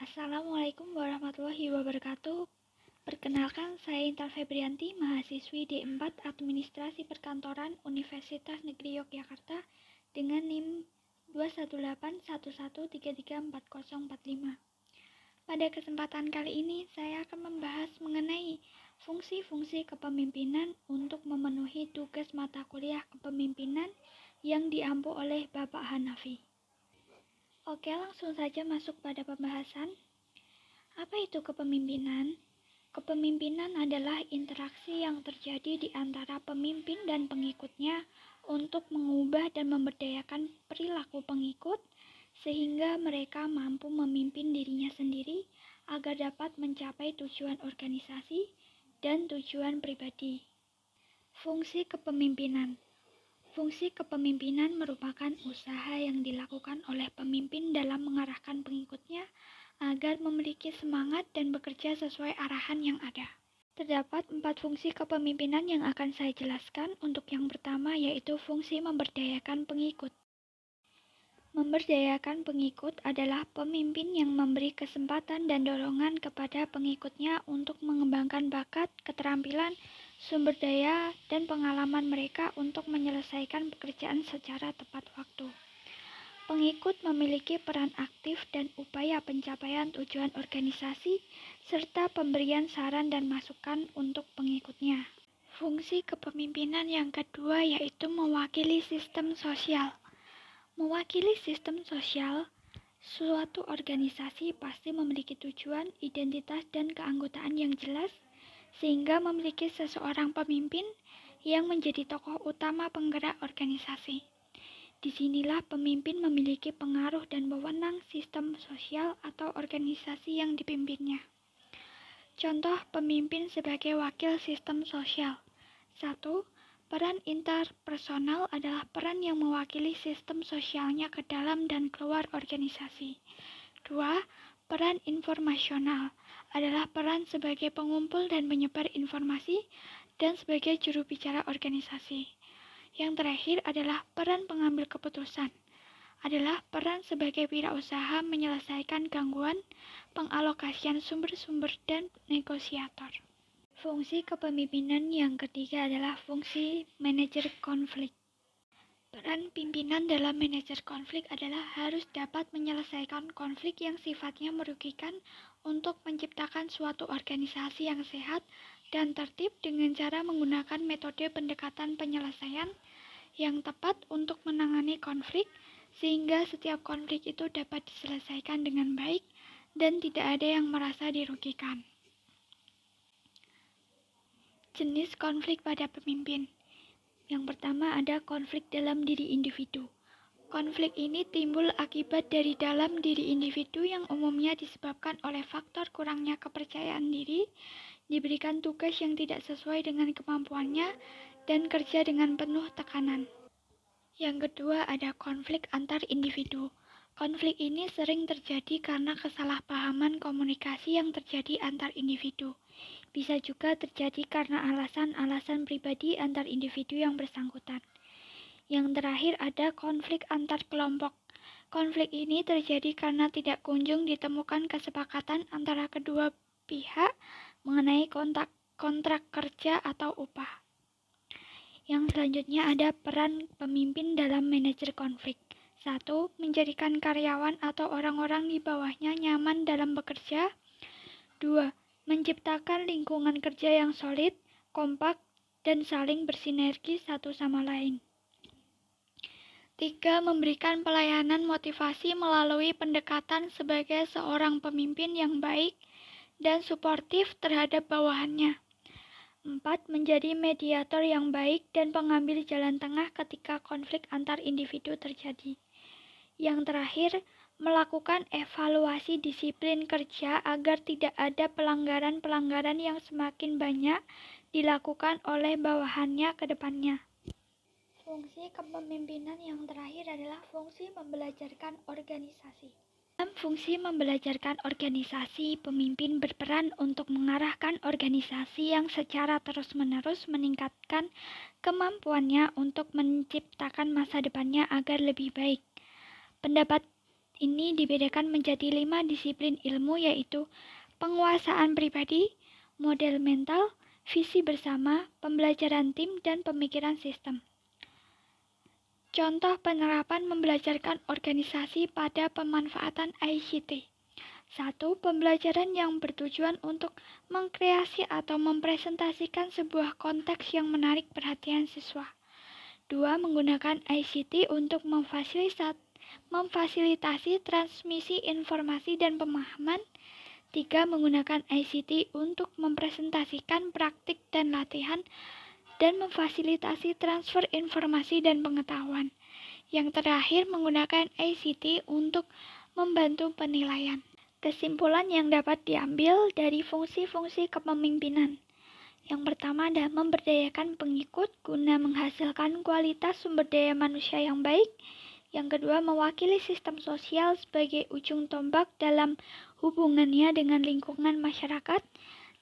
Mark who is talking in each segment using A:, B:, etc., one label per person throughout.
A: Assalamualaikum warahmatullahi wabarakatuh. Perkenalkan, saya Intan Febrianti, mahasiswi D4 Administrasi Perkantoran Universitas Negeri Yogyakarta dengan NIM 21811334045. Pada kesempatan kali ini, saya akan membahas mengenai fungsi-fungsi kepemimpinan untuk memenuhi tugas mata kuliah kepemimpinan yang diampu oleh Bapak Hanafi. Oke, langsung saja masuk pada pembahasan. Apa itu kepemimpinan? Kepemimpinan adalah interaksi yang terjadi di antara pemimpin dan pengikutnya untuk mengubah dan memberdayakan perilaku pengikut sehingga mereka mampu memimpin dirinya sendiri agar dapat mencapai tujuan organisasi dan tujuan pribadi. Fungsi kepemimpinan. Fungsi kepemimpinan merupakan usaha yang dilakukan oleh pemimpin dalam mengarahkan pengikutnya agar memiliki semangat dan bekerja sesuai arahan yang ada. Terdapat 4 fungsi kepemimpinan yang akan saya jelaskan. Untuk yang pertama yaitu fungsi memberdayakan pengikut. Memberdayakan pengikut adalah pemimpin yang memberi kesempatan dan dorongan kepada pengikutnya untuk mengembangkan bakat, keterampilan, sumber daya, dan pengalaman mereka untuk menyelesaikan pekerjaan secara tepat waktu. Pengikut memiliki peran aktif dan upaya pencapaian tujuan organisasi, serta pemberian saran dan masukan untuk pengikutnya. Fungsi kepemimpinan yang kedua yaitu mewakili sistem sosial. Mewakili sistem sosial, suatu organisasi pasti memiliki tujuan, identitas, dan keanggotaan yang jelas, sehingga memiliki seseorang pemimpin yang menjadi tokoh utama penggerak organisasi. Disinilah pemimpin memiliki pengaruh dan wewenang sistem sosial atau organisasi yang dipimpinnya. Contoh pemimpin sebagai wakil sistem sosial. 1. Peran interpersonal adalah peran yang mewakili sistem sosialnya ke dalam dan keluar organisasi. 2. Peran informasional adalah peran sebagai pengumpul dan menyebar informasi dan sebagai juru bicara organisasi. Yang terakhir adalah peran pengambil keputusan, adalah peran sebagai wirausaha menyelesaikan gangguan, pengalokasian sumber-sumber, dan negosiator. Fungsi kepemimpinan yang ketiga adalah fungsi manajer konflik. Peran pimpinan dalam manajer konflik adalah harus dapat menyelesaikan konflik yang sifatnya merugikan untuk menciptakan suatu organisasi yang sehat dan tertib dengan cara menggunakan metode pendekatan penyelesaian yang tepat untuk menangani konflik sehingga setiap konflik itu dapat diselesaikan dengan baik dan tidak ada yang merasa dirugikan. Jenis konflik pada pemimpin. Yang pertama ada konflik dalam diri individu. Konflik ini timbul akibat dari dalam diri individu yang umumnya disebabkan oleh faktor kurangnya kepercayaan diri, diberikan tugas yang tidak sesuai dengan kemampuannya, dan kerja dengan penuh tekanan. Yang kedua ada konflik antar individu. Konflik ini sering terjadi karena kesalahpahaman komunikasi yang terjadi antar individu. Bisa juga terjadi karena alasan-alasan pribadi antar individu yang bersangkutan. Yang terakhir ada konflik antar kelompok. Konflik ini terjadi karena tidak kunjung ditemukan kesepakatan antara kedua pihak mengenai kontrak kerja atau upah. Yang selanjutnya ada peran pemimpin dalam manajer konflik. 1. Menjadikan karyawan atau orang-orang di bawahnya nyaman dalam bekerja. 2. Menciptakan lingkungan kerja yang solid, kompak, dan saling bersinergi satu sama lain. 3. Memberikan pelayanan motivasi melalui pendekatan sebagai seorang pemimpin yang baik dan suportif terhadap bawahannya. 4. Menjadi mediator yang baik dan pengambil jalan tengah ketika konflik antar individu terjadi. Yang terakhir, melakukan evaluasi disiplin kerja agar tidak ada pelanggaran-pelanggaran yang semakin banyak dilakukan oleh bawahannya ke depannya. Fungsi kepemimpinan yang terakhir adalah fungsi membelajarkan organisasi. Dalam fungsi membelajarkan organisasi, pemimpin berperan untuk mengarahkan organisasi yang secara terus-menerus meningkatkan kemampuannya untuk menciptakan masa depannya agar lebih baik. Pendapat ini dibedakan menjadi 5 disiplin ilmu, yaitu penguasaan pribadi, model mental, visi bersama, pembelajaran tim, dan pemikiran sistem. Contoh penerapan membelajarkan organisasi pada pemanfaatan ICT. 1. Pembelajaran yang bertujuan untuk mengkreasi atau mempresentasikan sebuah konteks yang menarik perhatian siswa. 2. Menggunakan ICT untuk memfasilitasi transmisi informasi dan pemahaman. 3. Menggunakan ICT untuk mempresentasikan praktik dan latihan dan memfasilitasi transfer informasi dan pengetahuan. Yang terakhir, menggunakan ICT untuk membantu penilaian. Kesimpulan yang dapat diambil dari fungsi-fungsi kepemimpinan. Yang pertama adalah memberdayakan pengikut guna menghasilkan kualitas sumber daya manusia yang baik. Yang kedua, mewakili sistem sosial sebagai ujung tombak dalam hubungannya dengan lingkungan masyarakat.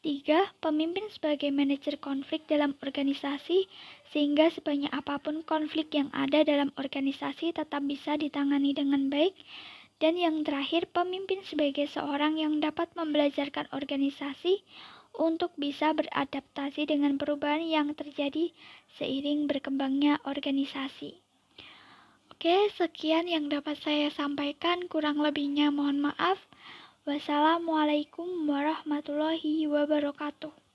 A: 3. Pemimpin sebagai manajer konflik dalam organisasi, sehingga sebanyak apapun konflik yang ada dalam organisasi tetap bisa ditangani dengan baik. Dan yang terakhir, pemimpin sebagai seorang yang dapat membelajarkan organisasi untuk bisa beradaptasi dengan perubahan yang terjadi seiring berkembangnya organisasi. Oke, sekian yang dapat saya sampaikan, kurang lebihnya mohon maaf. Wassalamualaikum warahmatullahi wabarakatuh.